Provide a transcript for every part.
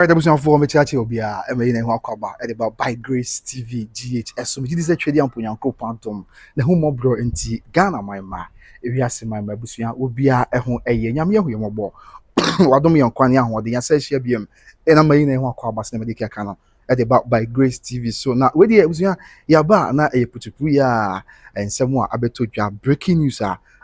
Right, was on for me chachi obia e me ne ho akwaba e about by Grace TV GH so me di say twedi amponyanko pantom na hu mobro enti Ghana my ma ewiase my ma busua obia e ho eye nyame ye ho yemobọ wadom ye nkwane ahode ya say hia biem e na mai ne ho akwaba se na me di keka no e about by Grace TV so na we di busua ya ba na e putupu ya ensem a abeto dwa breaking news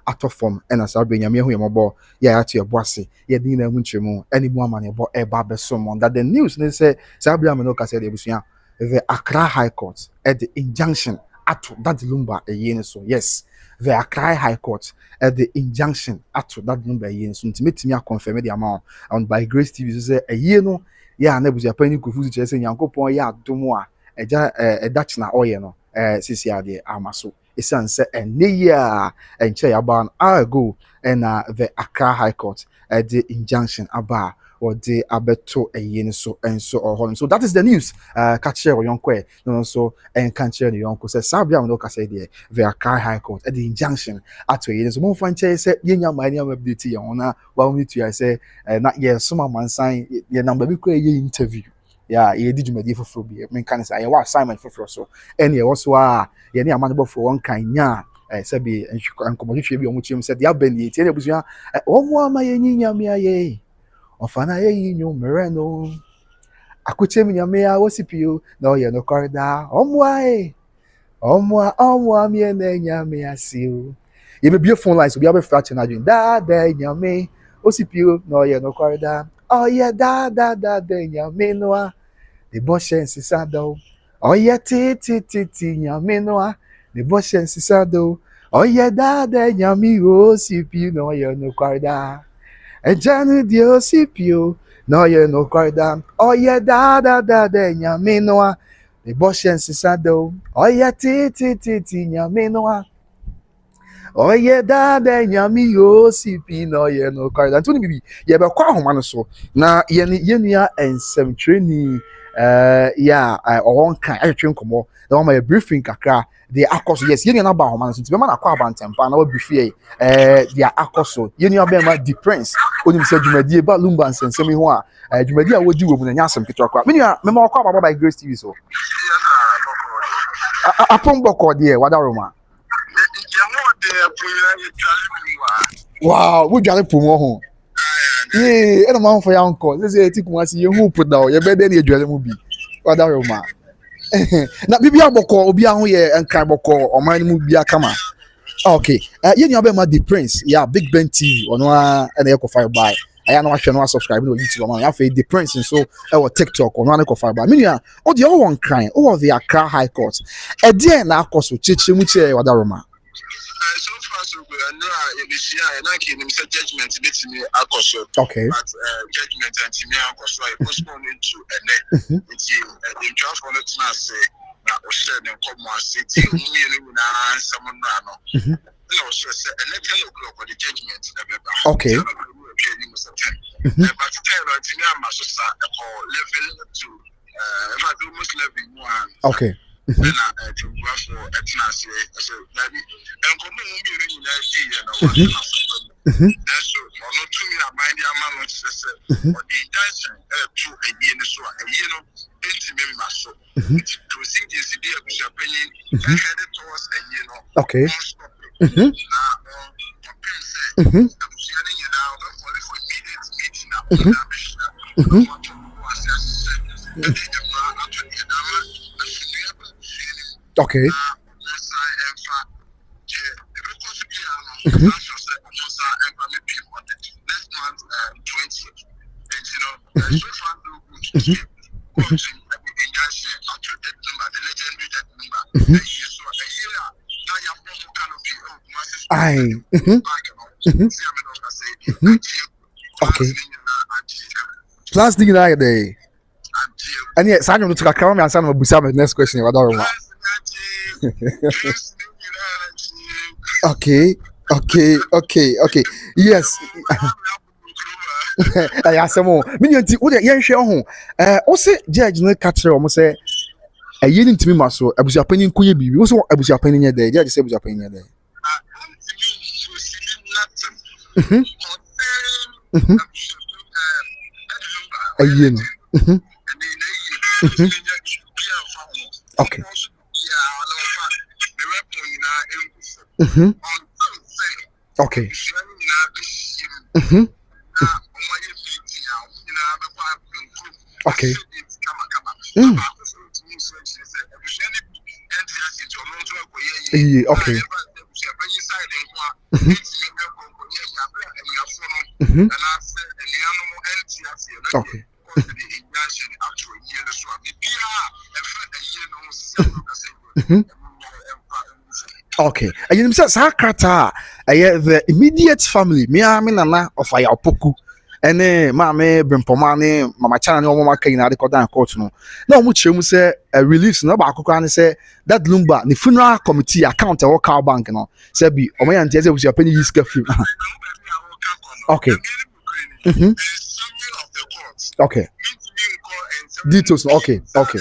ato form ena sa be nyame hu yemobọ ya to eboase ye din na hu nchemu eni mu amane bo e ba besom that the news they say sabia me no ka say the busua the Accra High Court at the Injunction ato that Lumba eye so yes the Accra High Court at the Injunction ato that Lumba eye so ntimetimi a confirm the amount on by Grace TV so say eye no ya na Abusuapanin kofu che say Nyankopon ya adomo a eja edach na oye no sisi ade amaso esan say ene ya enche ya ban go and the Accra High Court at the Injunction aba or the abeto eye so and so or so that is the news catch share yonkwe no so and can share the yonko say sabia no ka say the Accra High Court at the Injunction at eye so mo fan che say yenya mani am update ye ona wa we to say na ye so man sign ye number bi ko ye interview yeah ye di jumadi foforo bi me kan say ye wa assignment foforo so and ye also ye ne amane bofo won kan nya sabi enkomoditwe bi omuchim said ya bani tie ebusua omo ama ye nyinya me aye ofana ye yinyo mereno akuche mi nyame ya wosipio na oye no korda omo ami na nyame asiu ye be beautiful lines we have a fraction na da nyame osipio na oye no korda oye da nyame no the boshen sisado oye ti nyame no the boshen sisado oye da nyame osipio na oye no korda ejanu di osipio no ye no korda oye da nyame no the boshen sisado oye ti nyame no oye da nyame osipio no ye no korda ntuni bibi ye be kwa ahoma no so na ye nua ensem training ya owon kan atwe nkomo na ma briefing kakra the akoso yes yeni na ba homa so tibe ma na kwa abantempa na wa briefie the akoso yeni oba ma the prince onim se dwumadi ba Lumba nsensem ho a dwumadi a wodi wo mu na nyasem ketwa kwa menia me ma kwa baba by Grace TV so apon boko de wadaroma wow wo dwale pomo ho e na ma for ya nko se ti kuma si ye hu poda o ye be de na dwale mu bi wadaroma na bibi aboko obi ahụ ye enkan boko oman mu bia kama okay ye ni ma the prince yeah Big Ben TV ono na e ko fire by aya na wahwe no subscribe no YouTube man ya fe the prince so e wo TikTok ono na ko fire by menia o de o won kan o the Accra High Court e de na akoso cheche mu che wadaroma so far so good and no na ki nim say judgment betimi akoso okay but judgment and timi akoso I postpone it to ene it's the draft on it na say na o share dem come ase ti mu yenu na someone no no so say 11 o'clock the judgment na beba okay but tell timi am so sa level to almost level 1 okay na to go for etnase so that and come on me really na see you know so no to me mind the amount say or the intention to a year so a year no intimate maso proceedings the Abusuapanin headed towards a year no okay na Abusuapanin you now don't only for immediate meeting now okay okay plus the night day and yes I don't know to come and answer my next question wadaroma okay yes I asemo me nti wo de ye hwe ho o se judge no ka kire o mo se ayi ni ntimi maso Abusuapanin koye bibi wo se Abusuapanin nye de judge se Abusuapanin nye de ayi Mhm. And then Okay. yeah, Mhm. Okay. Mhm. Okay. Mm. Yeah, okay. Mhm. Mhm. Okay. Mhm. Okay. And you say Sakrata, the immediate family, me nana of Ayapoku. And mammy Brimpomani, Mama Chan, no mama can not record down court. No, much you say a release no back and say that Lumba, the funeral committee account or car bank, no, say be or my auntie was your penny use free. Okay. Mm-hmm. Okay. Details. Okay. Okay.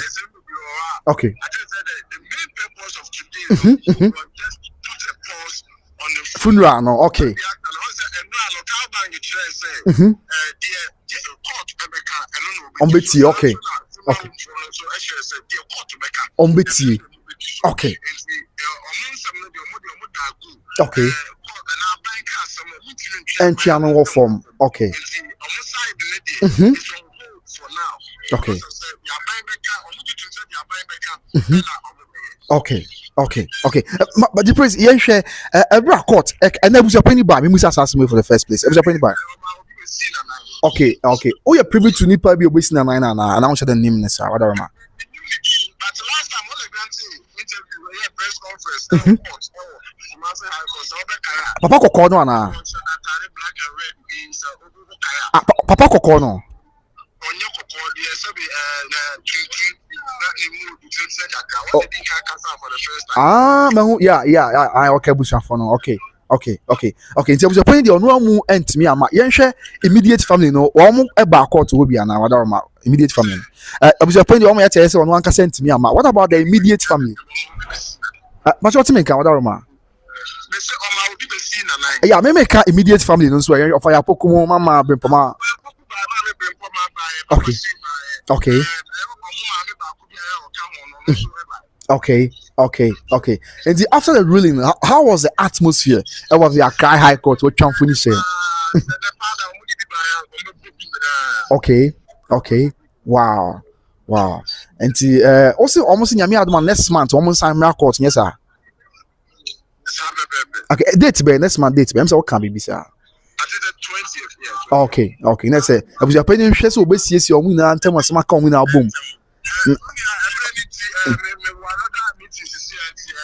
Okay. Mm-hmm. Mm-hmm. Funeral. No. Okay. Mm-hmm. Ombeti. Okay. Okay. Ombeti. Okay. Okay. And channel form. Okay. Mm-hmm. Okay. Mm-hmm. Okay. Okay. Okay. But the praise, yeah, share a court. And there was a penny bar. We must assassinate me for the first place. It was a penny bar. Okay. Okay. Oh, you're privy to Nipa be obeying and I the name. Sir. What are you? But last time when I granted interview, we had press conference. Papa Koko no ana. Papa Koko no. Yeah. Okay, Abusuapanin no. Okay. Nti Abusuapanin de ono amu entimi ama. Yenhwe immediate family no. Omo eba court wo bia na wada ma immediate family. Abusuapanin de omo ya tell say ono anka entimi ama. What about the immediate family? But what mean ka wada ma? Yeah, me make immediate family no so of Ayapoku mama Brimpoma. Okay. Okay. Okay. And after the ruling, how was the atmosphere? It was the Accra High Court. What can finish saying? Okay. Wow. And also almost in Yami next month, almost I'm court. Yes, sir. Okay, date be next month date be. I'm saying what can be sir. Okay. Let's say I was paying share so be see o mu na ntem asema ka o mu na album.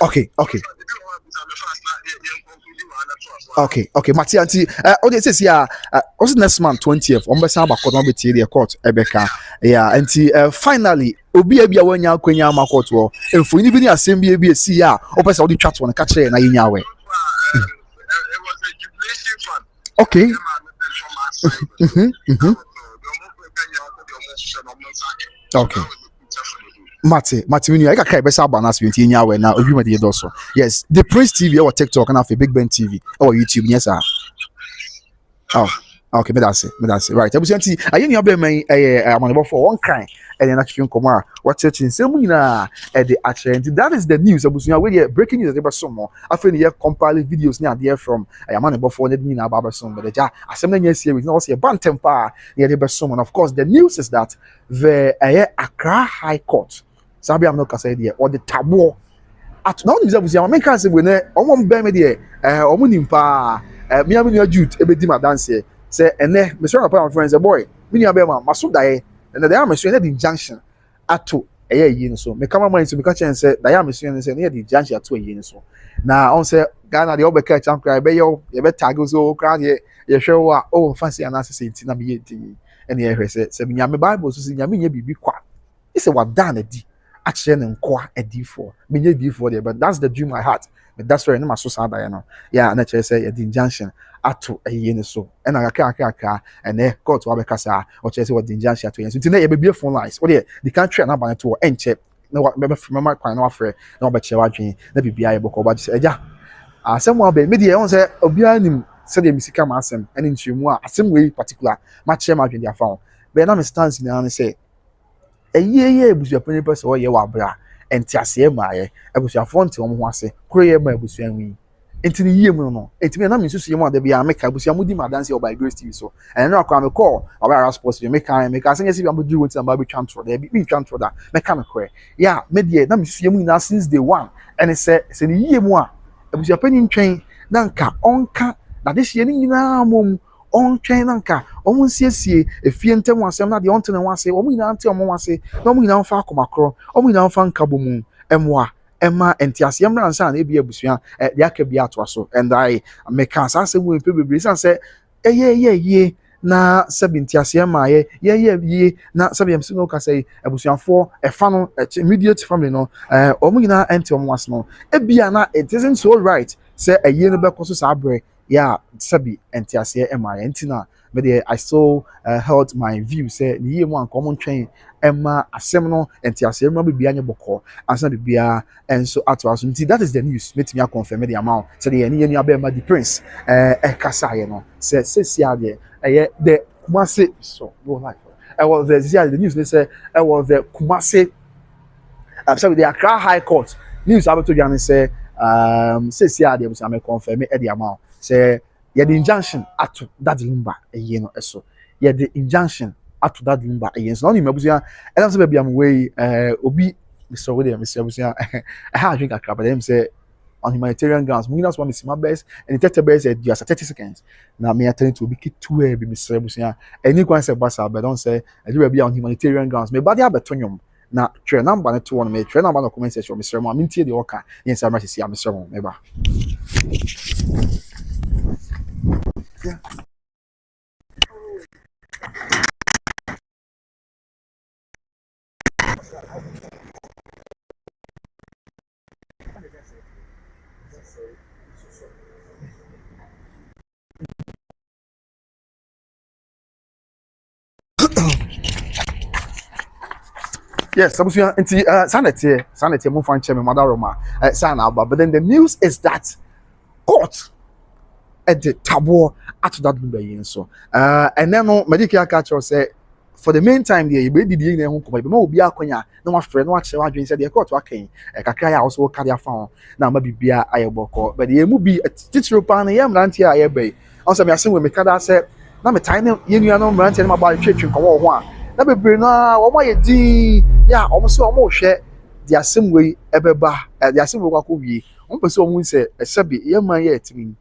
Okay. Mati anti they say here also next month 20th on be say about court on be tie the court ebeka. Yeah, and finally obi a bia wanya akwanya ama court wo. Enfo ni bi ni asem bi e si ya o pese o di twat won ka kire na yenya we. Okay. Okay. Mati, when you I can't be sad about you now. Yes, the Prince TV or TikTok and after Big Ben TV or YouTube. Yes, sir. Oh, okay, but that's it. Right. I was saying, I didn't have my I'm on for one kind and then actually come out. What's it in Semina at the actually that is the news. I was breaking news about some more. I feel here compiling videos near there from I am on about for the Nina Babason, but the assembly yes here with no say Bantam Pa near the Besson. Of course, the news is that the Accra High Court. Sabi I'm not say there or the taboo. At now, this was make us when almost bear me there. Omunimpa, me and your Jude, a bit dance say, and then Mr. Upon friends, a boy, me and Bema, Masuda, and the Amazon at the Injunction at 2 a year so. Me come on to me catch and say, the Amazon is near the Injunction at 2 years so. Now, on say, Ghana, the over catch and cry, Bayo, you bet taggles all crowd here, you show what, oh, fancy and answer saying, Tina be and here said, Yami Bible, so see Yami be quiet. It's a what done a D. Actually, and a D4, me D4 there, but that's the dream I had. But that's where I'm so sad, yeah, and I say at the Injunction at 2 a year so, and I can't and then go to Abekasa or say what the Injunction at 2 years. Today, it be a phone lines. What the country and about to end check. No, what remember from my point of no, but you're watching, let me be able to say, yeah, someone be media on say, Obianim said the Missicam Assem, and in Chimua, some way particular, much shame out in their phone. But I'm standing and say, ye Abusuapanin person or ye wabra enti ase ma ye Abusuafo nti omo ho ase kuro ye ma abusuanwi enti ni yie mu no enti me na me susu ye mu ade bia meka abusuamu di madanse by Grace TV so and no akwa me call about sports me ka say si bia mo di woti am ba be twantro da bi twantro da meka me kore ya me de na me susu ye mu na since day one and say ni yie mu a Abusuapanin twɛn na nka onka na de hye ni nyina mom ɔntwɛn na nka ɔmo nsiesie efie ntem asɛm na de ɔnte ne ho ase ɔmo nyinaa nte ɔmo ho ase na ɔmo nyinaa mfa akomakorɔ ɔmo nyinaa mfa nkabo mu ɛmoa ɛma entiase mmra nsa na ebi abusua de aka bi ato so and I meka saa asɛm wo mpe bebree san sɛ ɛyɛ na sɛbi entiase ma yɛ na sɛbi emsi no ka sɛ abusuafoɔ ɛfa no immediate family no ɔmo nyinaa ɛnte ɔmo ase no ebia na it isn't so right sɛ ɛyɛ no bɛkɔ so saa brɛ yeah, sabi entiase ema entina but I still held my view say ni ye mu an common train ema asem no entiase ema bibia nye boko ansa bibia enso ato aso nti that is the news metimi confirm the amount say the any aba ema the prince kasa ye no say sia de the Kumasi so go life was the news they say was the Kumasi sorry the Accra High Court news about to Jan say sia de was am confirm the amount say yeah the injunction at that Lumba no eso yeah the injunction at that Lumba so now you mebusia and am say baby am way obi Mr. William Mr. Abusia I had drink Accra but them say on humanitarian grounds we not want to my best and the 30 best just 30 seconds now me attend to be two be Mr. Abusia any kwan say basa but don't say I do be on humanitarian grounds me body abetonyum na twerɛ number no to one me twerɛ number no comment section Mr. Mo amintie de oka yen say ma sisi Mr. Mo meba yeah. Yes, sanity mo fan chairman mother Roma sana but then the news is that court at the tabo at that Lumba so and then no medical catcher say for the meantime there you be didi na hu kuma be ma obi akonya na wa frɛ na wa kyerɛ wa dwen sɛ the court wa kan kakra ya also carry afa na ma bibia ayebɔkɔ but the mu bi titiro pa na yam rantie ayebe also me asem we me kada sɛ na me tan ne yenua no rantie na ma ba twetwe nkɔmɔ ho a na bebre na wo ma ye din ya omo so omo hwɛ the asem we ebeba the asem we kwakɔ wie omo pɛ sɛ omo sɛ ɛsɛbe yɛman yɛ etimi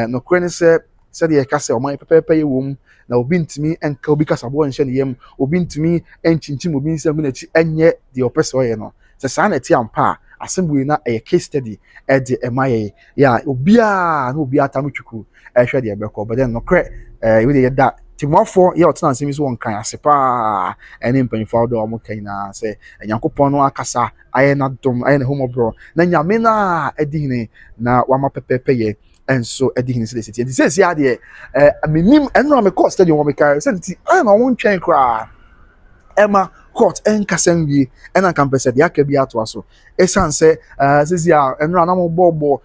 no kure ne sɛ the kasa omo pepepe ye wom na obi ntimi enka obi kasa bo nhyɛ ne yam obi ntimi enchinchim obi nsɛm na chi enye the oppressor ye no sɛ saa na ti ampa asem we na a case study e de emaye ya obi a na obi atam twuku hwɛ de ebekɔ but then no kure we dey that timofo ye otena nsɛm so won kan asepa ene mpanifo do omo kan na sɛ Nyankopɔn no akasa aye na dom aye na homobro na nyame na edihine na wama pepepe ye enso edihine se city and say sia de menim enro me court stadium wo me kai say nti aye na won twɛn kra Emma court enkasan wie ena kan pese de aka bi ato aso esan sɛ sisia enro na mo bobo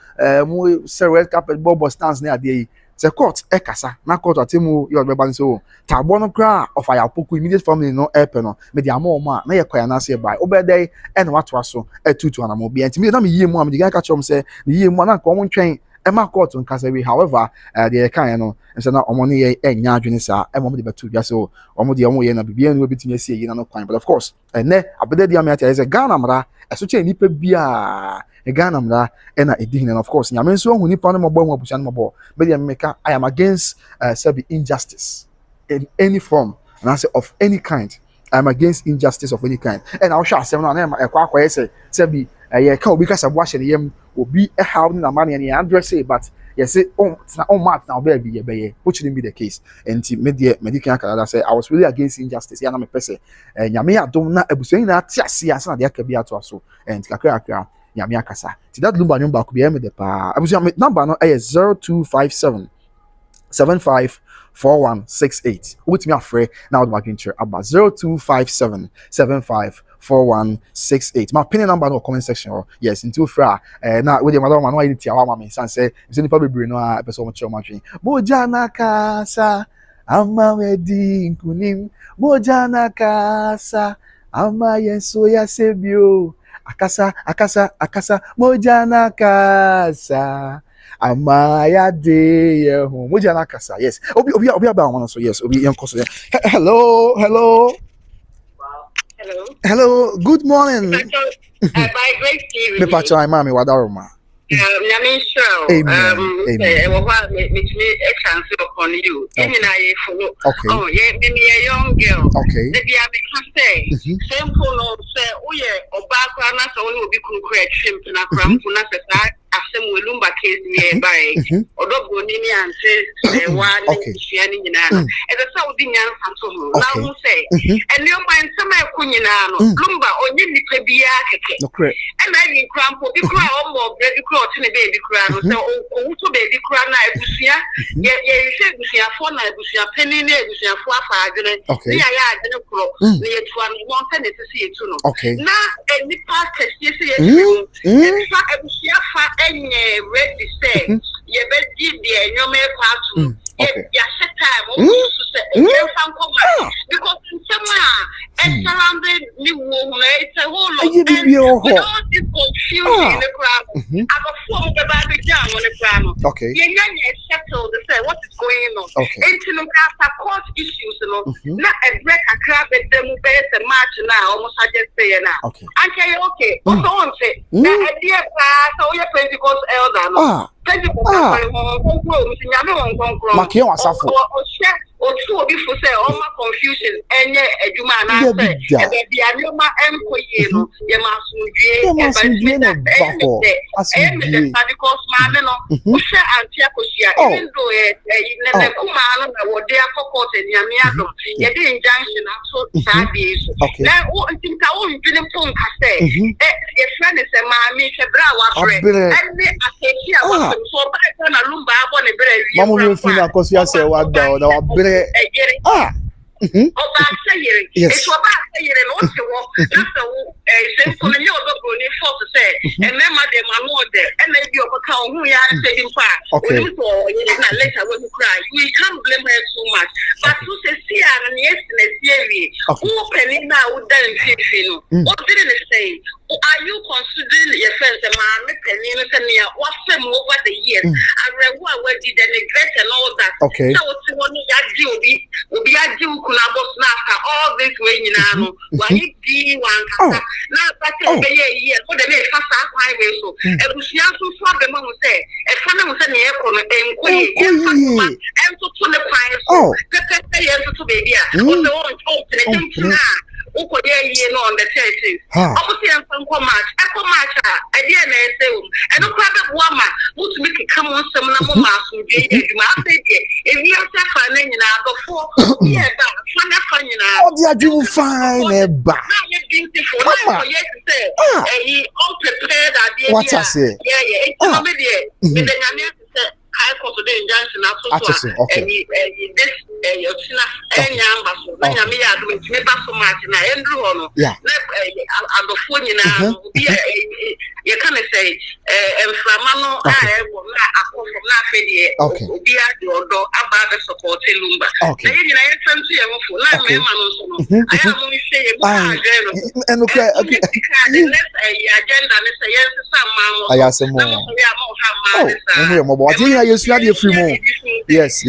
mo se red carpet bobo stands na ade yi the court ekasa na court atemu your be ban so tabo no kra of aya poku immediate family no epe no me de amoma na ye kwaya na se bai obedai e na wato aso etutu anamo bi enti me na me yie mu am de ga ka chom se ne yie mu na nka omo ntwen ema court nkasa we however the kan no nse na omo ne ye enya adwene sa ema mo de betu bia so omo de omo ye na bibia no obetimi asie yi na no kwan but of course ne abede dia me ati is a Ghana mra eso che nipa bia Ghana mra ena edihine and of course nyame nso hu nipa no mabo hu abusia no mabo but the meka I am against sabi injustice in any form and I say of any kind I am against injustice of any kind and I will share asem no na ekwa akwa say sabi ye ka obi kasa bo ahye ne yam obi how na man ne address say but yes on mat now be ye which didn't be the case and medical Canada say I was really against injustice ya na me pese nyame adom na abusia ni na atiase asa na de aka bi ato aso and kakra nyame akasa ti that Lumba number could be me de pa abusia number no is 0257 754168 with me afre now the marketing about 0257 754168 my pin number no comment section or yes into fra na with the mother man why it yawa mama san say is any probably no a person much matching bojana kasa ama wedi nkunim bojana kasa Ama yeso ya sebio. Akasa, mojana kasa. Ama ya de yeho. Mojana kasa, yes. Obi about one so yes. Obi young koso. Hello. Hello, good morning. By Grace TV. Me pacho ay mami wadaroma. Amen. Amen. Chance upon you. Okay. Oh, yeah, maybe a young girl. Okay. Maybe I can say, simple, no, say, oh, yeah, or background, so only will be concrete shrimp and a cramp, asem we Lumba case nearby. Odo Bonini and says, one shining in Anna. And the Saudi Yan Santo, now who say, and you mind some Kunyanano, Lumba, or you need to be a cake. And I didn't cramp, you cry almost baby cross in a baby crown, so also baby crown, I busia, yet you said Busia for I busia penny, Busia for 5. Okay, I didn't crow near to one to see it too. Okay, now, and the past is yes, any ready say, you better give the no mere part. Yes, time because in summer and surrounded new woman, it's a whole lot of this confusion in the crowd. I'm a form of the jam on the ground. Okay, you're settled to say what is going on. Okay, into the court issues, not a break a crab at them base and march now, almost I just say now. Okay, okay, don't say that dear pass, all your Pentecost elder. Makia wasafo or two of you say all my confusion and a human answer. The anima employee, because Mamma, Usha and Tiakosia, even though a Kumano or their court and Yamiado, yet the injunction also sad days. Now, I think I won't be the phone say, a friend is a mammy, a brow, and I say, so by the Lumba, one a very Mamma, because you say what the it's about saying and also a simple for to say, and then my dear, my mother, and maybe you account who you are saying far. Okay, later when you cry, we can't blame her so much. But to say, see, and yesterday, who penny now would then feel, what did it say? Are you considering your friends and my penny and me? What's them over the years? I read what did the neglect and all that. Okay, so it's one will be a Jew after all this way, you know. Why you one now, but a year for the next highway. So, and we see also for the mom say, a fan was an aircon and to the fire. Oh, to baby. Also, on the churches. Obviously, I'm from Comatch. I didn't say, and no private woman would make it come on some number of if you are suffering in our before, yeah, fun, you know. Oh, they do fine, back. Beautiful. Yes, say, he all prepared idea. What I say? Yeah, with the I go to the injunction also. Okay. This any ambassador. When you meet me, so much na Andrew ono. Yeah. I'm the phone now. You can say Flamano. I will not from that video. Okay. Be at your door about the support in Lumba. Okay. Now you know some to you for like me man. I am only saying and okay. Let's agenda. Let's say yes, some man. I ask some more. Oh, you see the free more. Yes.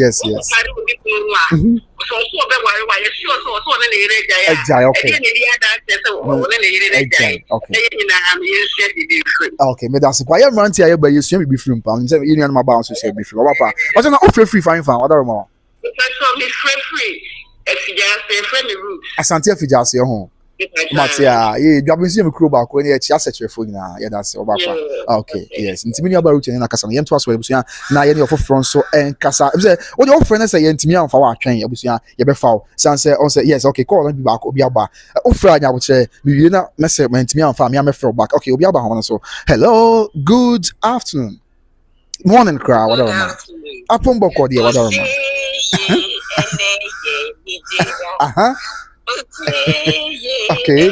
Okay, me that's why I'm running here, but you see me be free. I'm saying you know my bounce to say be free. What's not offer free fine fan? What are more? Free. If you just say friendly route. Asante if you just say home. But yeah, you have been seeing me crew back when you set your phone now. Yeah, that's all. Okay, yes. Intimi about route na kasa na yento aso ebusua na ye ne of front so en kasa. Say what your friend say intimi am fa wa atwen ebusua ye be fa. San say on say yes, okay, call me back obi aba. Ofra anya wo che me na message me intimi am fa me am feel back. Okay, obi aba ho so. Hello, good afternoon. Morning crowd, whatever. Apombo kodi whatever. Okay.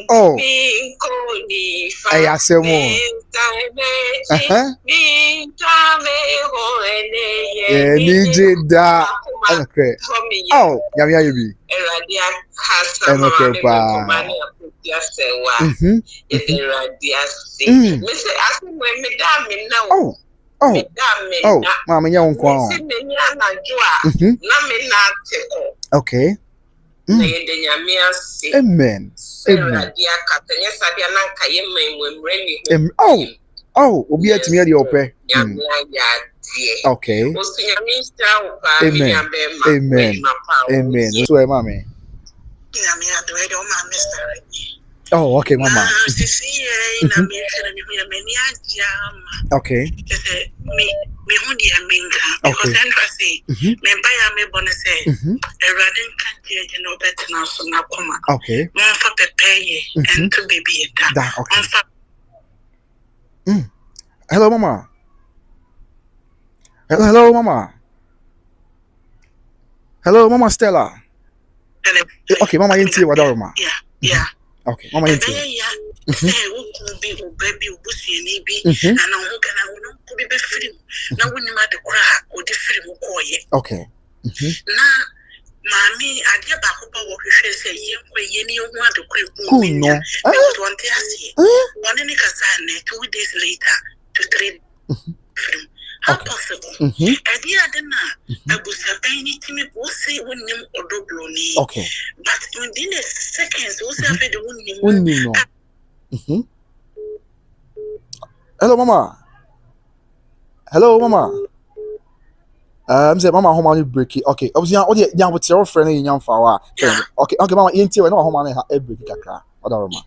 Oh. I say more. DJ da. I'm okay. from me. Oh, yeah, you be. Eradia Casa, I'm okay, pa. Eradia say, Mr. Asking when me damn me now. Oh, Mamma, young one. Okay. Amen. Oh, we'll be at me at your pay. Okay. Amen. Amen. So, Mammy. Oh, okay, Mama. Okay. Okay. Hello, Mama. Hello, Mama. Hello, Mama Stella. Okay, Mama, you what are Mama? Yeah. Okay, Mama, you okay. Mommy, I get back up what you say, you want to quit. Cool, no. One in a 2 days later to 3. How possible? I didn't know. Abusuapanin to me will say when him or Dobloni. Okay. But within a second, also have the one. Hello, Mama. Hello, Mama. I'm saying, Mama, how many break it? Okay, obviously, all the young with your friend in young flower. Okay, Mama, in tea, I know how many have break it. What are Mama?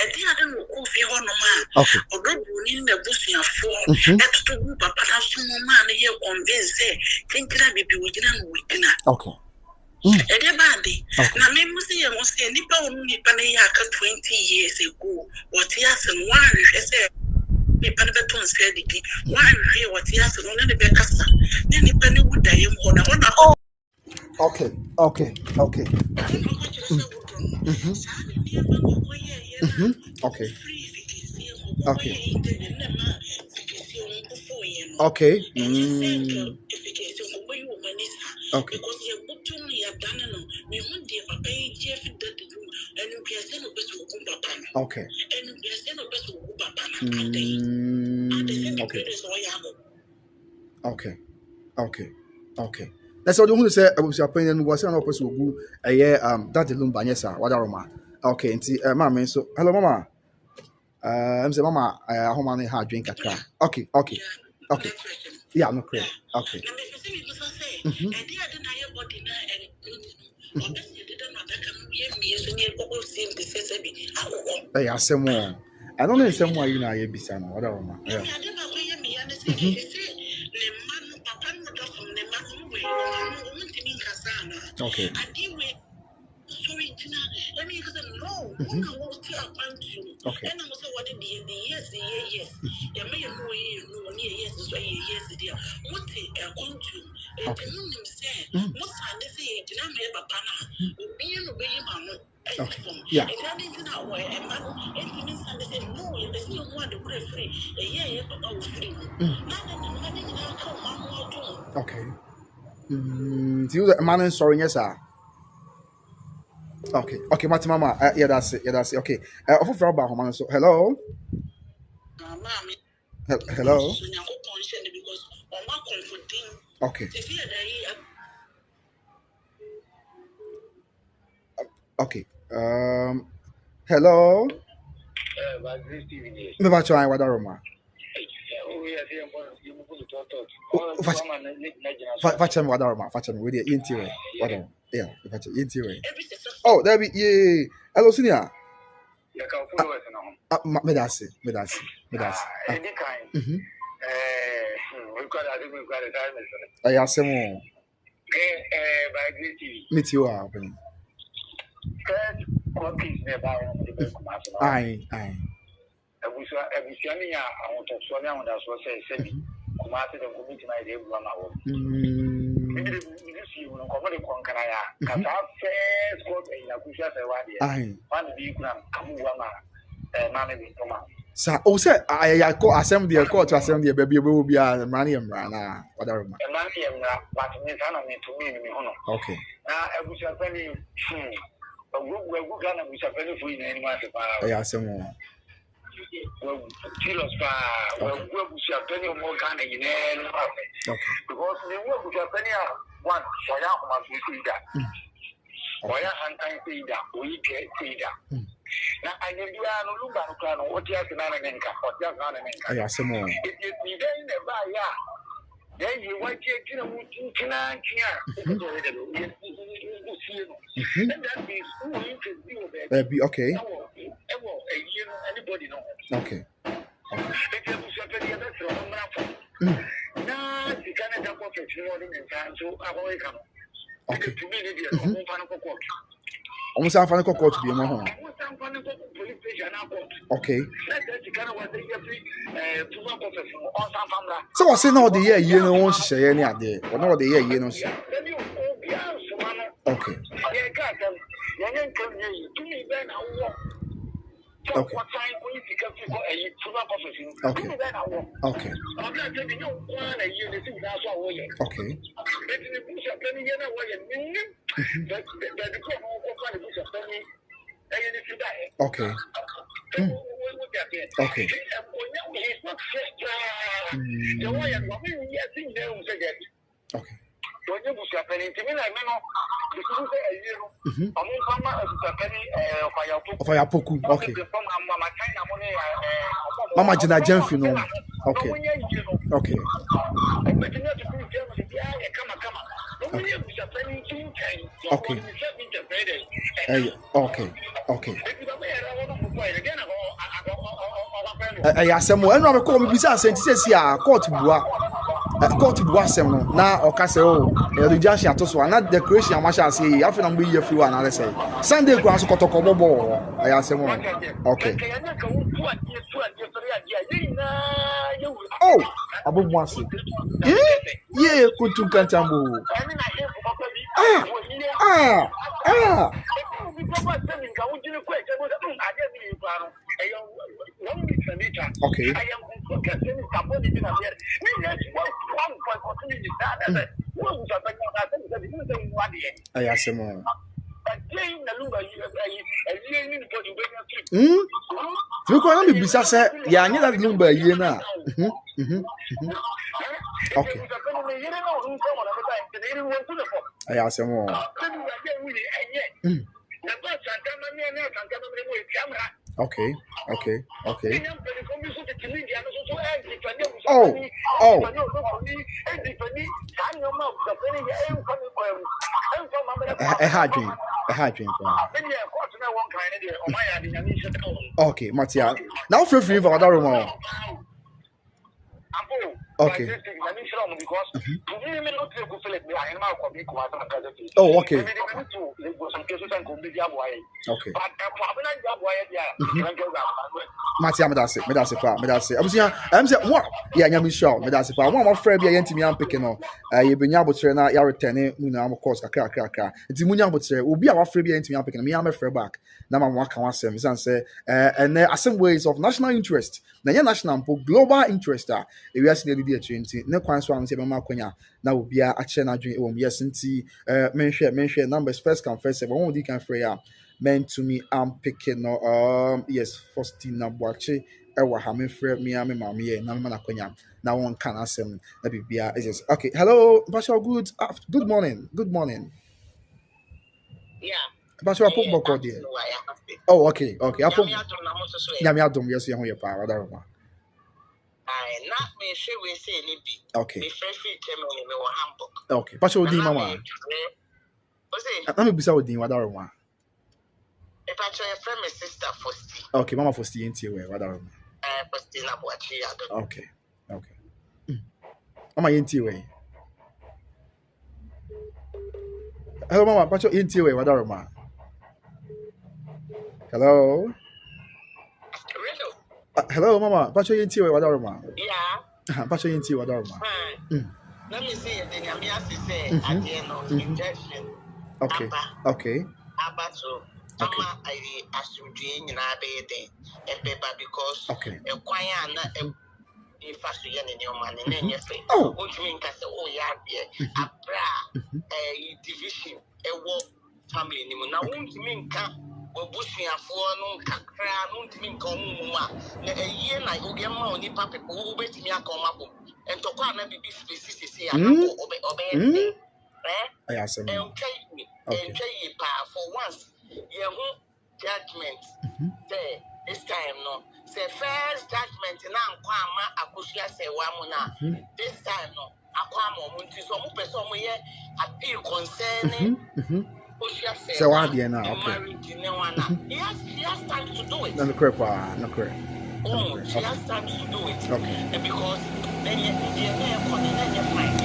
I didn't know if you want no man. Okay, or don't in the bush in a form. That's to go, but I have some man here on this day. Think that maybe we didn't. Okay. Everybody, now, maybe I must say, Nipa only Panayaka 20 years ago. What he has and one, I said. Nipa ne beton said it. One real what he has and only the Becassa. Then Nipa ne would die on. Okay. Okay. Because you're putting me a banana, we want the pay Jeff that and you can send a best of okay. And you can send a best of Okay. That's all you want to say. Abusuapanin and was an person who a year that the Lumba, yes, sir. What are Mama? Okay, and see, Mamma, so hello, Mama. I'm saying, Mama, how many hard drink a car? Okay. Yeah, no crap. Okay. I say more. I don't know some more you know, you be son or whatever. Okay. Okay. Yeah. Okay. Do you man sorry, yes, sir. Okay, Mama. Yeah, that's it. Okay. So, hello. Hello. Okay. Okay. Hello. Me ba try what Roma. Facem what Roma. Facem with the interior. What? Yeah, facem interior. Oh, there be yeah. Hello, senior. Me that's it. I ask him. Meet you up. Aye. Abusuapanin I want to so now that's what say Kumasi the committee my day Blama. Maybe you know cover the Concanaya. Kata first court in Abuja Sawadi. One be Gram Kamuama, Mammy Toma. Sa o say I call assembly the court assembly baby we will be a money and rana whatever. Okay. Yeah, some Kilos penny or more Ghana in because the penny one, why and we get feeder. Now I know you are no Lumba, what you have to Nanaka, what you have Nanaka. yeah, some more. If you buy, then you want to Be okay. Anybody know? Okay. Okay. Almost half an court to be my home. Okay. So I say no the year you know won't say any idea. Or no the year you know. Okay. Okay. Okay. Okay. Okay. Okay. Okay. When you push up any to me, like Fire poku. Okay. Mama Jina Jenfino. Okay. Okay. Okay. Okay. Okay. I said, "Well, I'm not going to be says here, court bua sem no na okase o Injunction to so na declaration marshal say afi na mbe free one na say Sunday kura so kotoko bobo I say mo okay oh abomu ase yeah kuntu kantambo okay I ask him. You can't be say, yeah, I need that Lumba, you know. Okay. I ask him. Okay, okay, okay. Oh. A hard dream. Okay, Matia. Now feel free for other room. Okay. Oh, okay. Okay. Matia, me that's it. I'm saying what? Yeah, I'm sure. Me that's it. One more friend be yentimi am picking on. You be nyabo tre na ya return na am course kakra. Nti mu nyabo tre obi a wa friend be yentimi am picking. Me am friend back. Na ma mo aka wasem. San say and some ways of national interest. Na ya national global interest ah. E wi ase na di e nti ne kwan so am say be ma akonya na obi a ache na adwen e wo yes nti menhwe numbers first come first but one di kan free ah meant to me I'm picking yes Faustina Boache ewa ha me frɛ me am ma me na me na akonya na one can asem na bibia is okay. Hello Basha, good morning. Yeah. Basha pop boko there. Oh okay apop nyame adom yes ye ho ye pa wadaroma. Not me say we say ni bi. Okay. Me free tell me we were Hamburg. Okay. Basha odi mama. Na me bisa odi wadaroma. If I try a friend, my sister Fosti. Okay, Mama Fosti ain't here. What are Fosti na Boachi. Okay. Mama ain't here. Hello, Mama. Pacho ain't here. What are ma? Hello. Hello, Mama. Pacho ain't here. What are ma? Yeah. Pacho ain't here. What are ma? Let me see the name. Say, Injunction. Okay. Abaso. ama I asudwe nyina be den ebeba because ekwan na if I see any new man in any way, what you mean? Abra, division, a war family. Now, won't you mean come? Bushing a phone, Accra, won't mean come. A year like Ogama only papa who wait me a come up and to come and be specific. Obey, I ask him. Okay, for once, your judgment there. This time, no. Say first judgment now, Kwama, Akushia say Wamuna. This time, no. Akwamo, Munti, so mu person we appeal concerning. Akushia say, so what do you know? Okay. He has time to do it. No correct. Oh, she has time to do it. Okay. And because then you fine.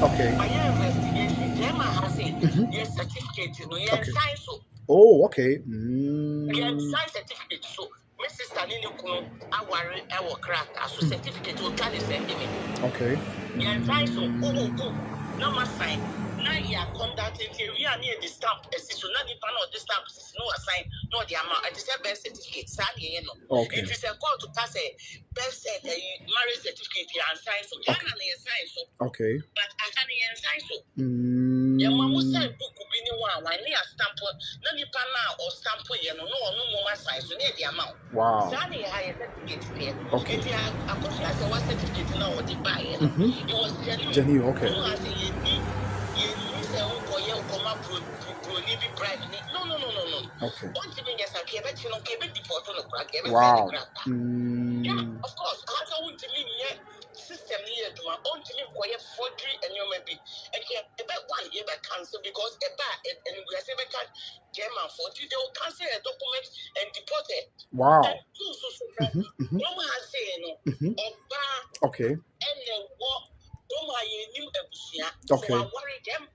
Okay. By your investigation, Gemma has it. Your certificate, you know, your science. Oh, okay. Science certificate. So, my sister Nino, our craft, as a certificate will tell you something. Okay. Your science, oh, no more sign. Now you are conducting here. We are near the stamp. So now the panel of the stamp is no assign, no the amount. It is a birth certificate. Sadly, you know. Okay. It is a call to pass a birth marriage certificate and sign. So Ghana is sign. So okay. but I can't sign. So your mom said book could be no one. I need a stamp. No the panel or stamp. You know, no more sign. So near the amount. Wow. Sadly, I certificate here. Okay. It is a question as a certificate now or the buy. It was genuine. Okay. No. Okay. Wow. Mm. Yeah, of course. I want to mean system here to my own to me forgery and you may be about 1 year by cancel because and we are saying German forgery, they will cancel a document and deport it. Wow. And no one has said no. Okay. And then what? Okay. So I worry them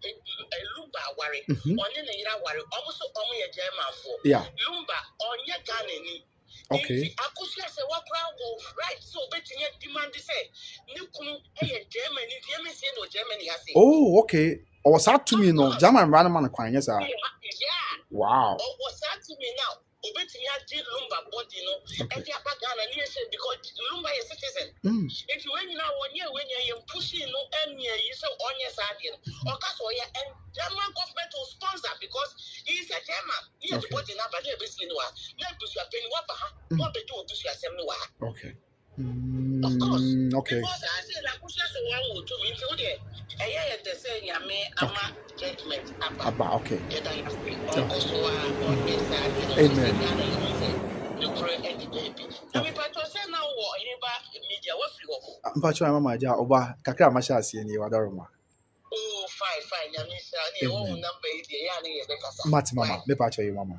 Lumba worry. On the worry. Almost only a German for. Yeah. Lumba on your gun. Okay. Akushia say what problem right? So betting your demand is say you couldn't Germany. Germany say no Germany has it. Oh, okay. Or was that to me no? German random man yes sir. Yeah. Wow. Or was that to me now? Betting your deal Lumba body no. And the upper Ghana because Lumba is citizen. If you when you now 1 year when you're pushing no and you so on your side or and German government will sponsor because he's a German. He has body now but they're basically no. Let Abusuapanin what they do Abusuapanin no. Okay. Of course. Okay. Because I said Abusuapanin so one will do into there. They say ama judgment about okay. Amen. Mpacho mama ja oba kakra ma sha ase ni wadaroma. Oh fine nyamisha ni number ide ya ni yebe kasa. Mati mama me pacho you mama.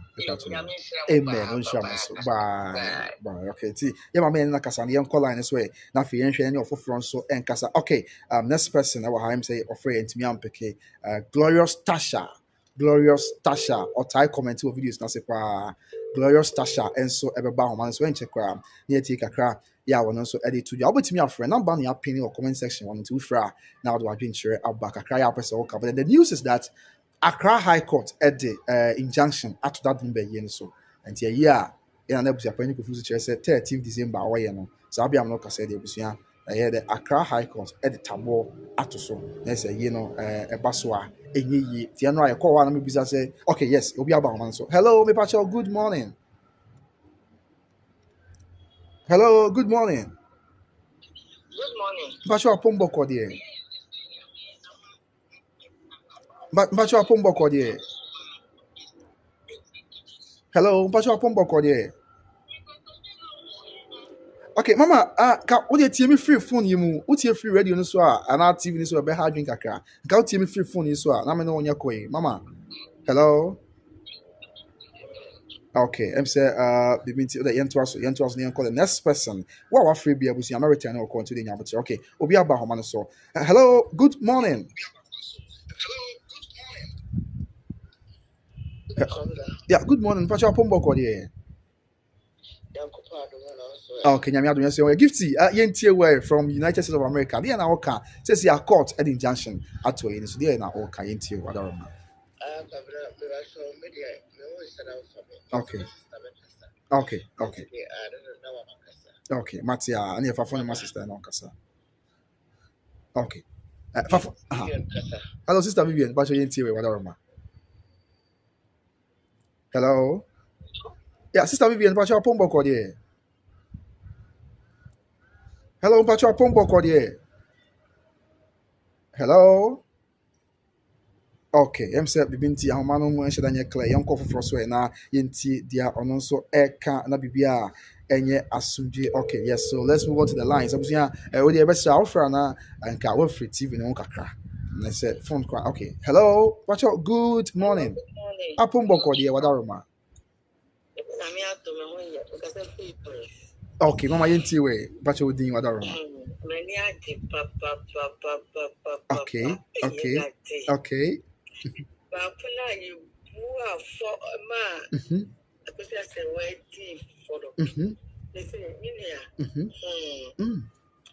Amen. On shama so. Bye. Okay. Ti ye mama na kasa ni call line so na fe yen hwe ni ofoforo so en kasa. Okay. Next person I will him say offer ntimi ampeke. Glorious Tasha or type comment to videos na se pa Glorious Tasha enso ebeba ho man so en check kwa na yeti kakra ya wono so edit to you obetimi afre number na pin or comment section one to fra now do adwin share abaka kakra ya person work but the news is that Accra High Court at the injunction at that number yen so and here in an Abusuapanin kofu chere say 13th December away no so abi am no ka say the Abusua here the Accra High Court at the tabo atoso na say eba so a enye yi ti anu aye call one me bisa say okay yes obi aba man so hello me pacho good morning. Hello, good morning. Good morning. Pacho apombo ko die. Pacho apombo ko die. Hello, pacho apombo ko die. Okay, mama, ka wo dey tie me free phone yi mu, wo tie free radio no so a, ana TV ni so be ha drink akra. Ka wo tie me free phone yi so a, na me no onya koyi. Mama. Hello. Okay, I'm say bibinti the yentoaso ne call the next person. What free be abusi am return or continue the nyaboti. Okay, obi aba ho man so. Hello, good morning. Yeah, good morning. Pacho apombo ko dey. Okay, nyame adom say Gifty yentie way from United States of America. Dey na oka says your court at injunction ato yin so dey na oka yentie wadaroma. Okay. Okay. Okay. Okay. Matia, I need a phone my sister and Kasa. Okay. Hello, Sister Vivian. But you didn't whatever. Hello. Yeah, Sister Vivian, but your pombo code here. Hello, but your pombo code here. Hello. Okay, say bibinti ahomano mu enhyɛ danye clear yɛnkɔ foforɔ so na yɛnti dia ɔno nso ɛka na bibia enye asumdwe. Okay, yes, so let's move on to the lines. Abusua wo de ɛbɛsɛ awofra na nka wo free TV ne ho kakra na sɛ phone call. Okay, hello, pacho, good morning. Apombo kɔ deɛ wadaroma. Okay, mama yɛnti we pacho din wadaroma. Okay, okay, okay. Bapuna you are for a man. Because I said, wait, for the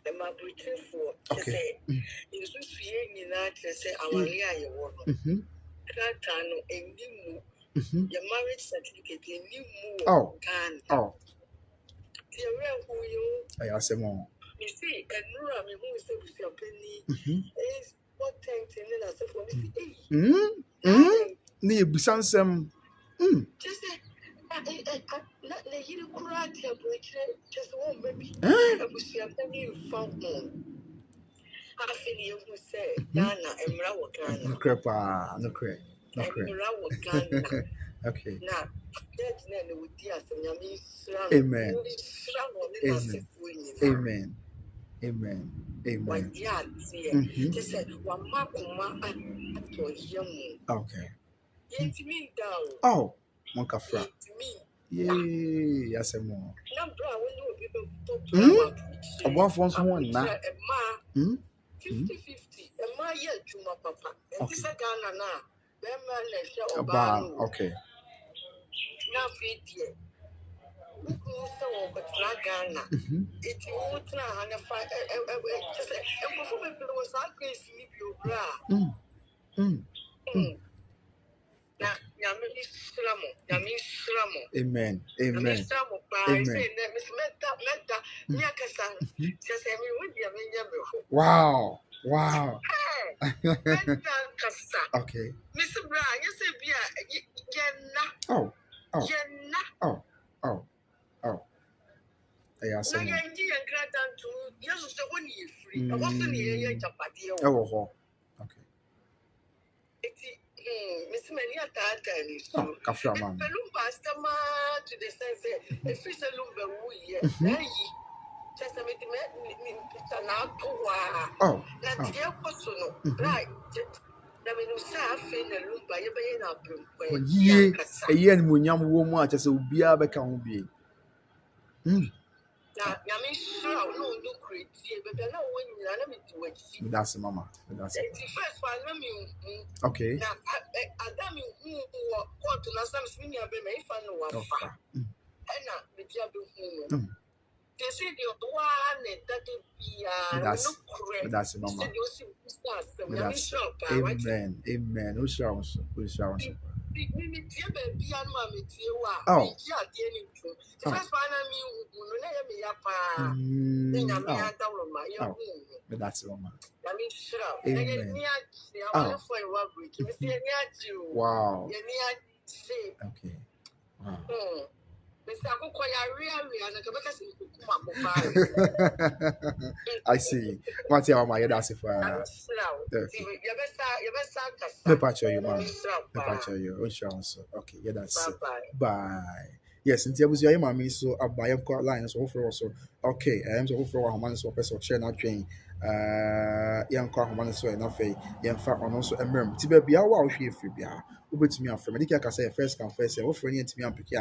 am I waiting for? Okay. You should see in that say, I will hear you one. Kratano and you your marriage certificate in you move. Oh, who you I ask them all. You see, and Nura, who is with your penny is. What time to then I said for me? Near Busansem. Just not let you cry temperature, just one baby. Abusuapanin found one. I feel you who say, Dana and Rawakana. No crepa, no cre. No cre. Okay. Now, that's none with dear Amen. Amen. Amen. Amen. Just said, one Makuma to young. Okay. Yet me down. Oh, Monkafra. Yay, yes, and more. A one from someone now. 50-50. A my year to my papa. And this a Ghana now. About, okay. Now, feed so but Ghana. It's more than a fight. Was I going to sleep your bra? Amen. Amen. Wow. Wow. Okay. Mr. Brown, you say, oh. Oh. Oh. Oh. Oh. Yes. Okay. Miss Mania Tata, Kafra man. Lumba to the sense, a fish a Lumba, just a minute, now to oh, that's your person, right? I mean, Safin and Lumba, you're being up. A year when young woman just will be a becker will be. That's Mama. That's it. Okay. That's Mama. Amen. Amen. Who shall oh. That's Mama. Amen. Oh. Wow. Okay. Wow. I see. What's your my that's if no patch you, man. No patch you. Okay, yeah, that's it. Bye. Yes, until was your mammy so a buy up lines over also. Okay, I am so for a man so person share not train. Young car man so enough a young fat on also a mem. Tibia be our here free beer. Ubit me from Medica can say first confess, offering it to me and pick.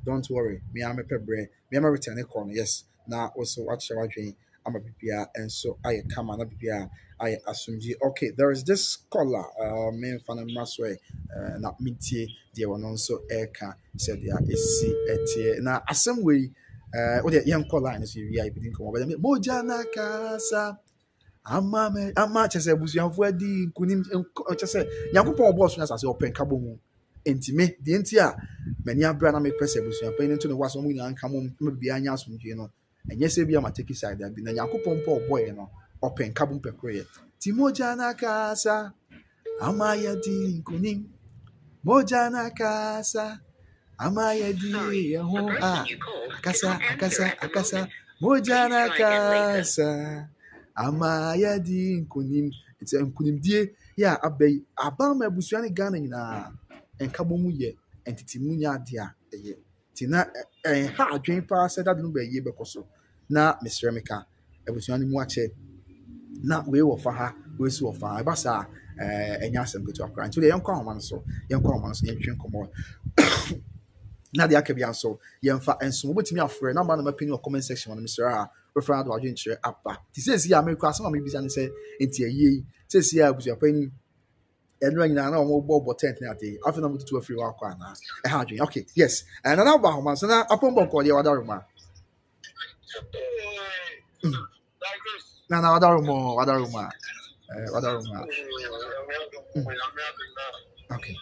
Don't worry, me I'm a pebbre, me I'm a return corner. Yes, now also what shall I drink? I'm a BPR, and so I come on a BPR. I assume okay. There is this scholar, main fan Masway, not minty, the one also Eka said, yeah, is see it now. As some way, what the young caller is you, I didn't come over. Mojana Casa, ama chese busuanfo adi nkunim chese yakopon boss na sase open kabo mu entime de enti a mani abra na me pese busuanfo ni nto ne waso mu nyan kamo me bia anya asomdwe no enye se bia ma take side abi na yakopon po boy no open kabo mpekroye timoja na kasa ama yadi nkunim moja na kasa ama yadi ho akasa moja na kasa ama yadi nkunim it's nkunim die ya abai abama abusuane Ghana nyina enkabo mu ye entiti mu nya ade a eye tina ha adwen pa se dade no ba ye bekoso na mesremeka abusuane mu ache na we wo fa ha we si wo fa ba sa enya asem go to Accra nti ye nkwa homa no so yentwe nkomo na de akabia so yemfa enso obetimi afre na ma na mapini comment section on Mr. refer to adwen chere apa ti se si America asem am bisa ne se enti ayi se si Abusuapanin enra nyina na omo bo tent na ate afi na mututu afri wa kwa na ha adwen okay yes and na ba homa so na apombo ko de wadaruma na wadaruma okay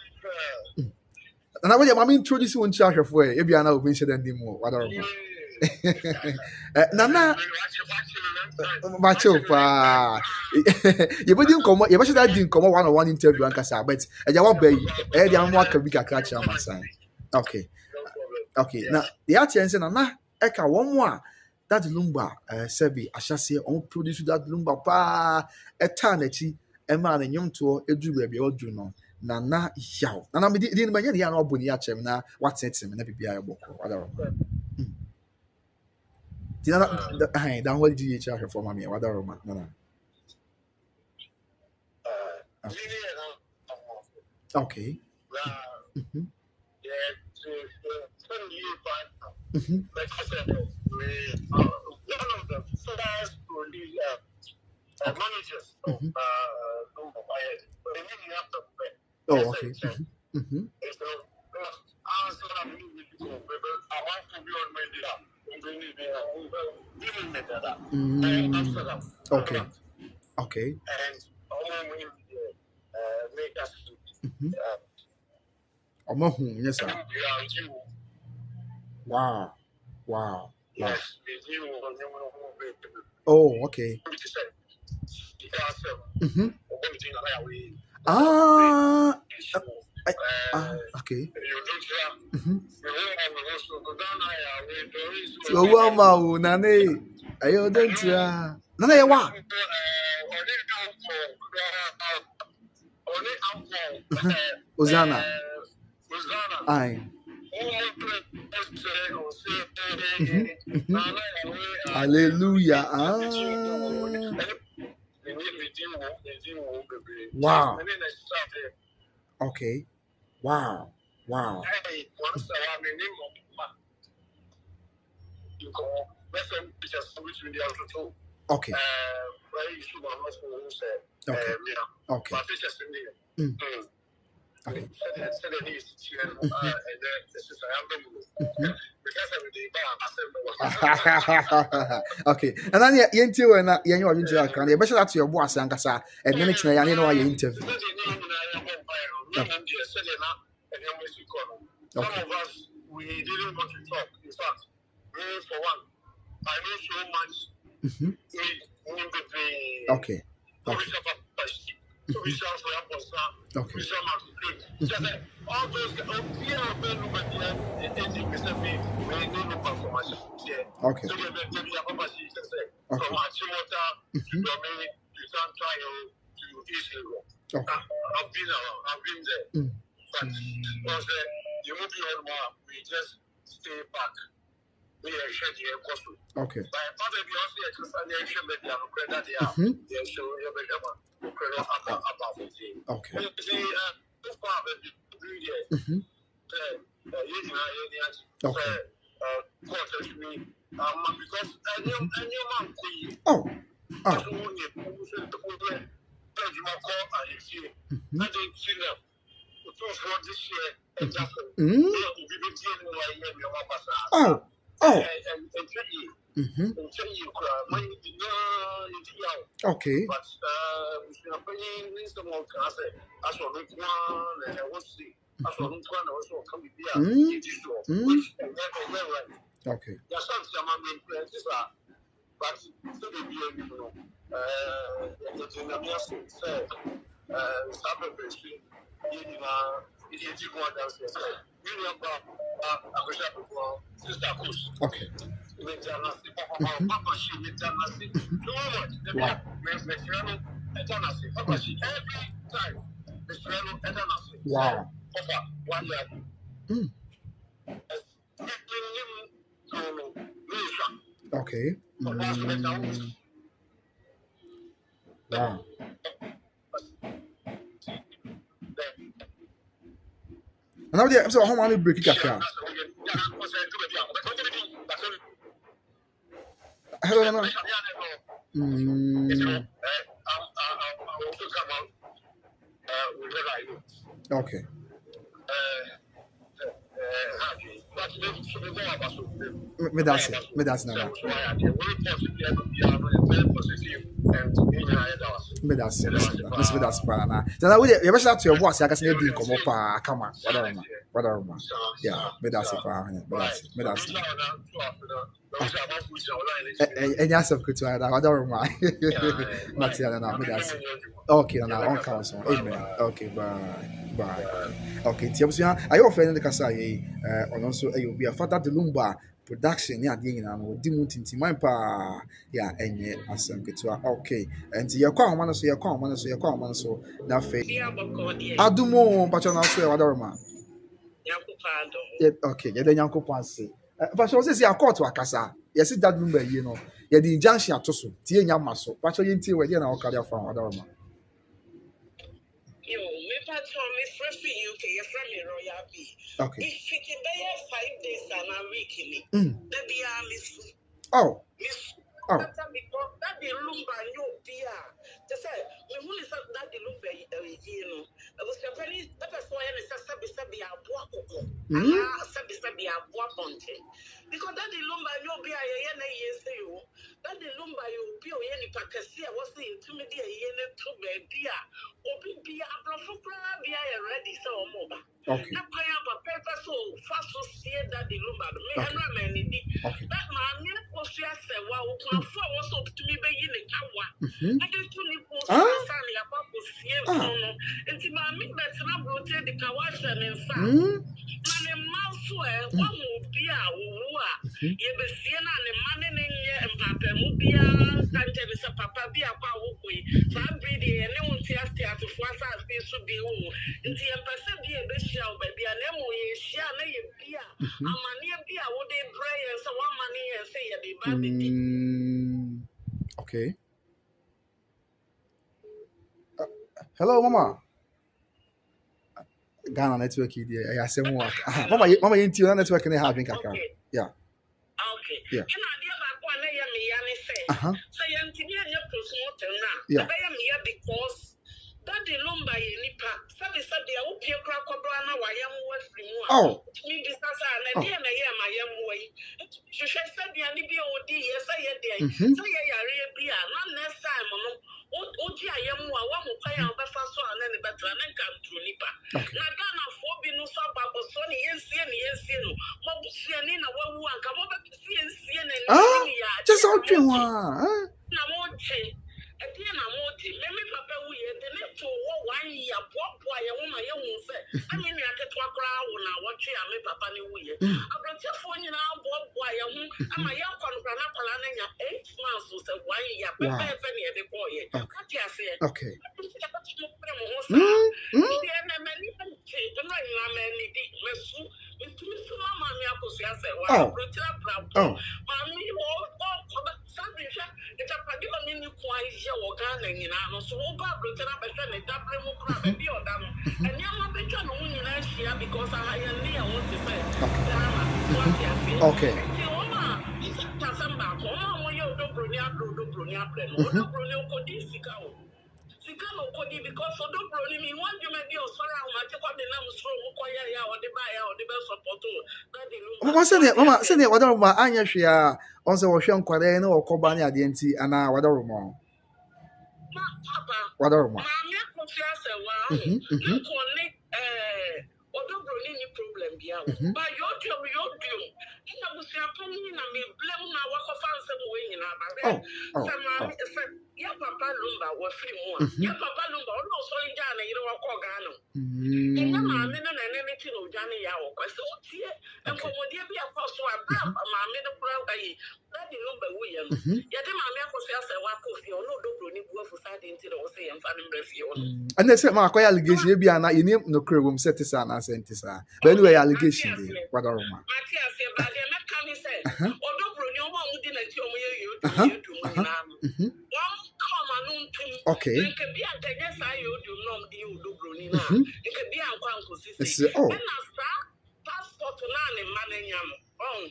and I want to introduce you on charge of way. If you are now being said anymore, what are you? Nana, match up. You wouldn't come. You must have didn't come one interview and Casa, but I jawab bay. I am what can be a catch on my side. Okay. Now the artist and Nana Eka one more. That Lumba, Sebi, I shall say, on produce that Lumba pa eternity, a man and young to a Jew baby or Juno. Nana yaw. Nana me didn't manya ya no boni achem na what's it him na bibia ya boko. Whatever. Tina that what did you charge for mommy? Whatever man. Nana. Okay. Oh, okay. Okay. Yes, sir. Wow. Oh, okay. Okay. So what mau nane ayo dentra nane wa Ozana ai hallelujah wow okay wow okay okay and then yenti we na yen you into Accra na be sure that your boss ankasa and then next na ya no your interview some of us we didn't want to talk. In fact, me for one, I know so much. Okay. All those okay. I've been there. But you won't be on more. We just stay back. We are sharing a cost. Okay. But father, we also exercise the action that they have credit. They are showing you better credit about it. Okay. See, so far, the 3 years. Okay. Quarters me. Because I knew man. Oh. Okay. But someone can say, as for the one, and I was see, as for the one also come with the which right. Okay. There's some friends, but still be able to it's in the music, say, some person, it is you want us to say, you know about Abusuapanin, Sister Coast. Okay. Wow. Okay. Wow. And now I'm so how many break it up. Hello, no. Okay. Me that's now. Me that's para. Then we you better to your boss. I can say do come up. Come on. Whatever. Yeah. Me that's para. Me that's. And yes, of course, I don't mind. Not here now. Me that's. Okay, now on council. Amen. Okay, bye. Okay, Tiabusia, I offer the Kasai, and also you be a father the Lumba production. Yeah, and Dimutin Timapa. Yeah, and yeah, as okay, and your common so your common so that faith. Adumo, but you're not sure what I'm. Okay, yeah, then Yanko Pansi. But she was saying, I caught to Akasa. Yes, that Lumba, you know, yeah, the injunction at Tosu, Tia Yamaso, but you're in Tia, you know, Kalia from Adorma. Okay. If it is 5 days and a week, maybe I miss. Oh. That the Lumba new beer. Just say, we will say that the Lumba, you know, Abusuapanin, that is why I said, be a walk. Sabi a walk on it. Because that the Lumba new beer, that the Lumba you be any Pacasia was the intermediate to beer, or be a profile beer ready so mobile. Okay. Not I have a paper so fast to see that the Lumba, that man was just a wow, was up to me in the tower. I just to live for Sally about to see and to my midnight and rotate the Kawasan and Sam. And a mouse where one will be a woo. You be seeing the money and Papa Mubia, Sanchez, Papa be a power way. Fabri, and no one tears to force us to be who. And the embassy be a bishop, baby, and then we shall lay a beer. A money beer would they pray and so one money and say a baby. Okay. Hello, Mama. Ghana network here. I say more. Mama, you into your network and have Kaka. Yeah. Okay. Yeah. And I dear back one day, I say. So you engineer your person now. Yeah. I am here because that the Lumba in Nipa, Sabi I will pay a crack of Brana, why I am worth Oh. Me business and I am my young way. She said, the NBOD, yes, I had. So yeah, really, not next time. I am one who pay out the first one and the better and come to Nipa. Nagana for Binus about Sony, yes, Mobusyanina, one come over to see and see and just out you are. At the end, I'm wanting. Let me papa we the net to 1 year. Poor woman, young say. I mean, I get to a crowd now. What you are, papa, new year. I'm going to phone you now, boy. I'm a young congrana 8 months with a 1 year. Penny at the boy. What you say? Okay. Okay. because for the problem, me want you maybe or sorry, I'm not the name strong, or the buyer or the best support. Mama, send it, whatever, Anya Shia, on the Ocean Quadeno or Cobania Dienti, and I, whatever more. Whatever. Problem here. But your job, in Abusuapanin, I mean, blame now what of some way in our your papa Lumba was free more. Your papa Lumba also in Ghana, you know, call Ghana. And your mamma and anything of Johnny Yao, so dear, and for what dear be a post or a brand, my middle brown bay, that the Lumba William. Yet the mamma was just a walk of your no don't go for side into the Ocean and Fanning Brefion. And they said, Mark, allegation, you be an you name no crew, set this and I sent this. But anyway, allegation, what are you? Matthias, but they're not coming, say, or don't bring your mom within a 2 years. Okay. It could be a yes, I do not do Brunina. It could be a consistency. Oh, passport to none in Manayam. Oh,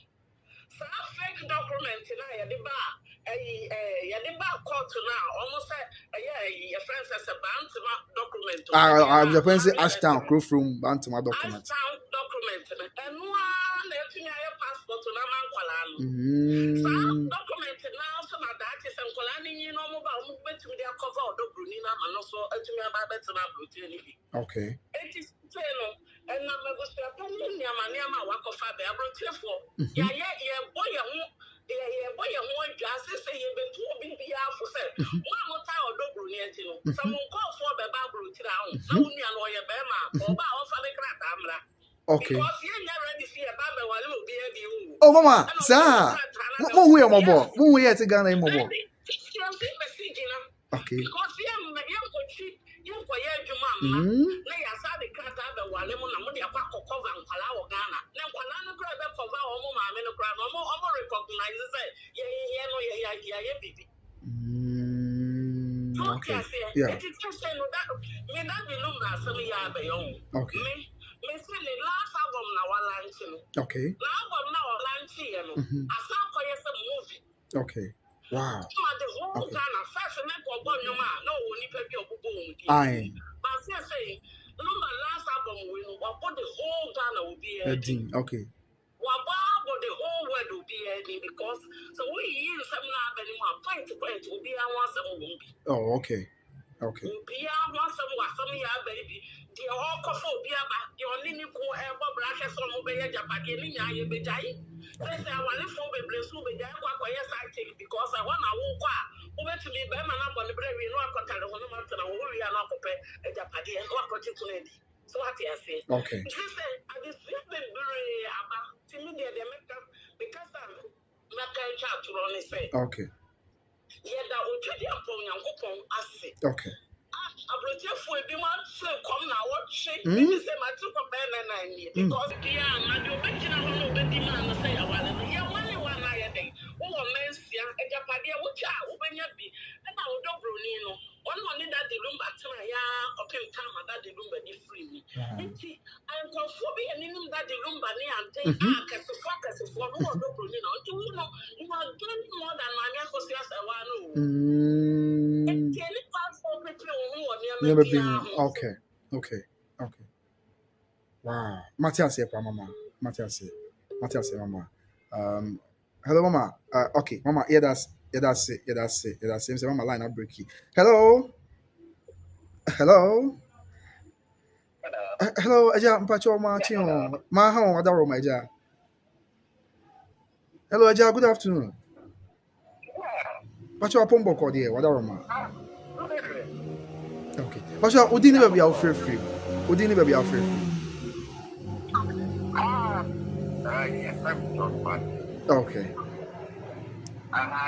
so fake document in the bar. The bar court to now almost a friend as a Bantama document. I was going to say Ashtown, proof room, Bantama document. Ashtown document. And one letting a passport to Naman. So document now, some of that is some Colani, you know, about movement to their cover of the Brunina and also to me about better opportunity. Okay. It is and I'm going to say, Yamaniama, Wako Faber, I brought you for. Yeah, boy, boy, one glasses say you've been too big for say. One more time or don't bring it. Someone call for the Babu town. Only a lawyer, Bema, or Bao Falecrat Amra. Okay. Because you never see a Baba while you will be a view. Oh, Mama, sir. Who are mobile? Who are to Ghana mobile? Okay. Because you for your mama. Lay aside the cat out the one, and money a pack of cover and Palau Ghana. Now, Palana grab a cover or more, I'm in a crowd, or more recognizes it. Yeah, baby. Okay. Yeah. It is just saying that may not be Lumba, some year by own. Okay. May say the last album now, launching. Okay. Album now, launching. I saw for you some movie. Okay. Wow. The whole Ghana, first and then for one, no man, no one if you boom. Aye. But I say, Lumba last album will put the whole Ghana will be a ding. Okay. Well, the whole world will be a ding because so we use some now anymore. Point to point will be our one some won't be. Oh, okay. Okay. Be our one some year baby. The all coffee be about the only new elbow brackets on Mobile Japan. I be dying. I want to phone bless you with that. Yes, I take because I want to walk over to me. Beman up on the bread. We know I got a woman and we are not prepared at Japan and what particularly. So what I say. Okay. She said, I just feel very about to me they make up because I'm not going to run it. Okay. Yeah, that will tell you upon your coupon. I say. Okay. I brought you for the one so come now. What shape is a matter of Ben and I need because and you're making a little bit demand to say, well, yeah, one I think. Oh, men's young and Japadia, which I open your be. And I will don't Brunino. One money that the room back to my okay, time that the room be free. I'm conforming and in that the room by me and take a focus for no Brunino. You are doing more than my for just a one. Never been okay. Wow. Matthias, Mama. Matthias, Mama. Hello, Mama. Okay, Mama. Yeah, that's it. Mama line up breaky. Hello. Hello, Aja Mpacho Martin. Ma home, Adaro, my Aja. Hello, Aja. Good afternoon. Pacho Pombo Cordia, Adaro, ma. Okay. Pacho, would you never be out free? Would you never be out free? Yes, I'm not bad. Okay.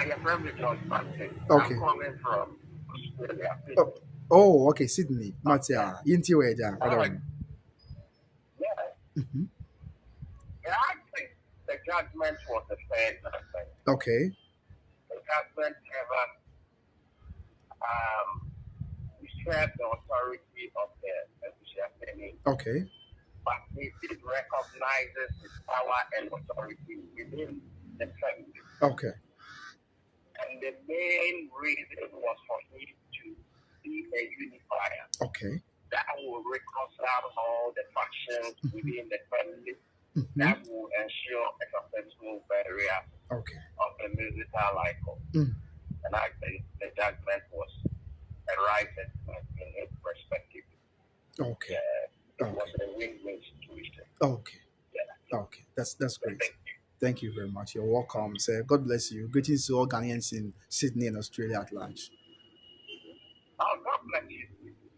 Your friend is not bad. Okay. I'm coming from Australia. Oh, okay, Sydney. Matia, into where? Yeah. Yeah, I think the judgment was a fair judgment. Okay. The judgment never usurped the authority of the Abusuapanin. Okay. But he did recognize his power and authority within the family. Okay. And the main reason was for him to be a unifier. Okay. That will reconcile all the factions within the family. That will ensure a successful barrier of the musical cycle. And I think the judgment was a right judgment in its perspective. Okay. It was a win-win situation. Okay. Yeah. Okay. That's great. Thank you very much. You're welcome, sir. God bless you. Greetings to all Ghanaians in Sydney and Australia at large. Oh, God bless you.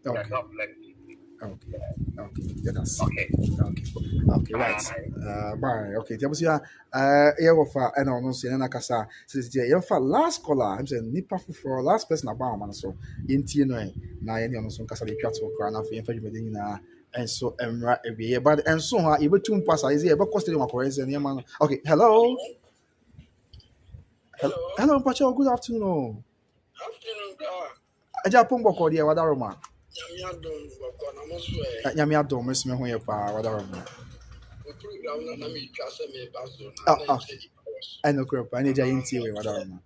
Okay. Yeah, God bless you. Okay. Yeah, that's Okay. Okay, right. Bye. Okay. Tell me, yeah, for and I don't see any kasa. Says yeah, for last caller, I'm saying nipa for last person about man so. Inti no na ye no so kasa dey twa to kra na for yemfa dwumadi nyina. And so emra every but and so ha you betum pass is here because stadium akore is near man. Okay, hello. Hello, Pacho, good afternoon. Afternoon, Aja Pumbo dia wadaroma. Nyame adom mesme ho ye pa wadaroma. I know crap, I need to we wadaroma.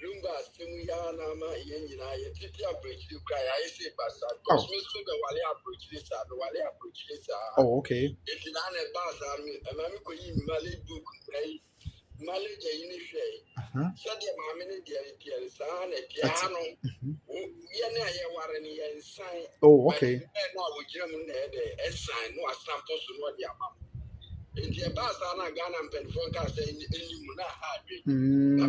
Lumba Simuyana Yenina, Titi Bridge, you cry, I say, Bassa, because Mr. Wale approach this, the Wale approach this. Oh, okay. It's an Anna Bass Army, a Mamiko Malay book, Malay Initiate. Said the Mammy, dear son, a piano. Yana Warren and sign. Oh, okay. Now with German head, a sign, no, a stamp to what the amount. In the Bassana Ghana and Penfonka saying, you not happy. I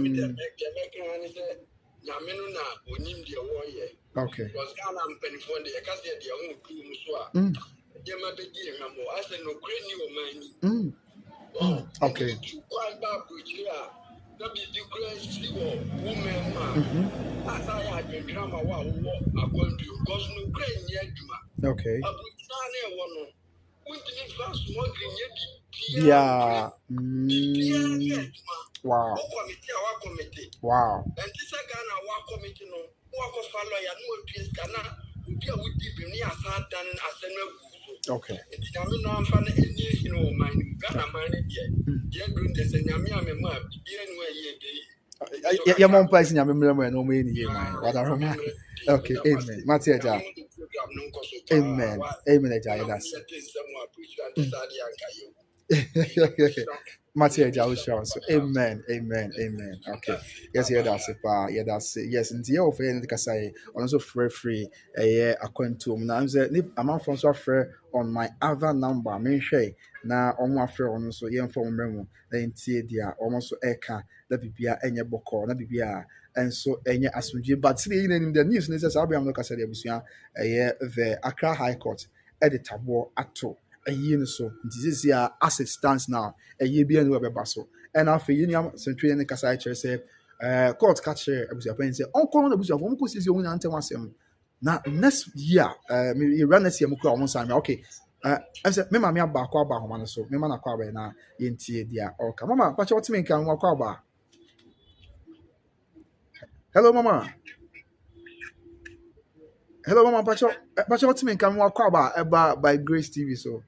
mean, the American said, Yaminuna, when him the warrior. Okay. Was Ghana and Penfonda, I can't say the own Kumuswa. Yama be dear, Mamo, I said, no great new money. Okay. Quite bad, which here, not be declared woman, man. As I had been drama, what I want to, because no great yet. Okay. I would sign one. Wouldn't it fast smoking yet? Yeah. Wow. Wow. And this Ghana war committee no walk of lawyer no peace Ghana would be a would be near Satan as a okay. It's not fun any mind Ghana mind yet. Doing this and Yamia map, your mom plays in your memory no mean ye man. What are my okay, amen. Matia. Amen. Amen. That's Matthew Jalisha. So amen. Okay. Yes, yeah, that's it. Yeah, that's it. Yes, and the of any say also free according to now I'm not from so free on my other number. Me share na on my free on so yeah for memo then dia almost eka that bibia enye boko na bibia and so enye asumdie but see in the news says Abraham no kasa dia busua the Accra High Court editable ato ayi so nti sisi as it stands now ayi bi anu beba so and after union century ne kasa chere say court catch Abusuapanin say onko na Abusuafo mo ko sisi o nya ntem asem na next year me run next year mo ko o san okay I said me mama ba akwa ba homa no so me mana akwa ba na yentie dia okay mama pa che otime nkan mo akwa ba hello mama pa che otime nkan mo akwa ba eba by Grace TV so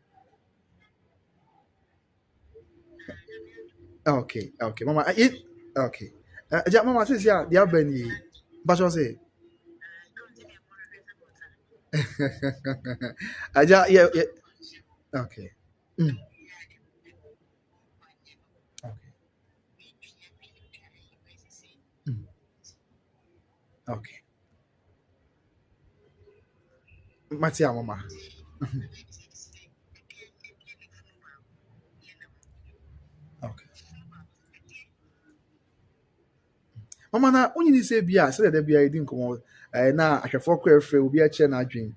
okay mama okay ja mama says ya dia bani pa che say aja yeah okay okay Matia mama okay mama na onye ni say bia say da bia edi nkomo na ahwefo ko efre obi a che na adwen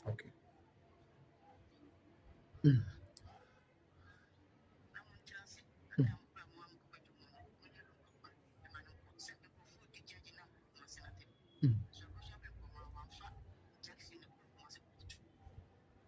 okay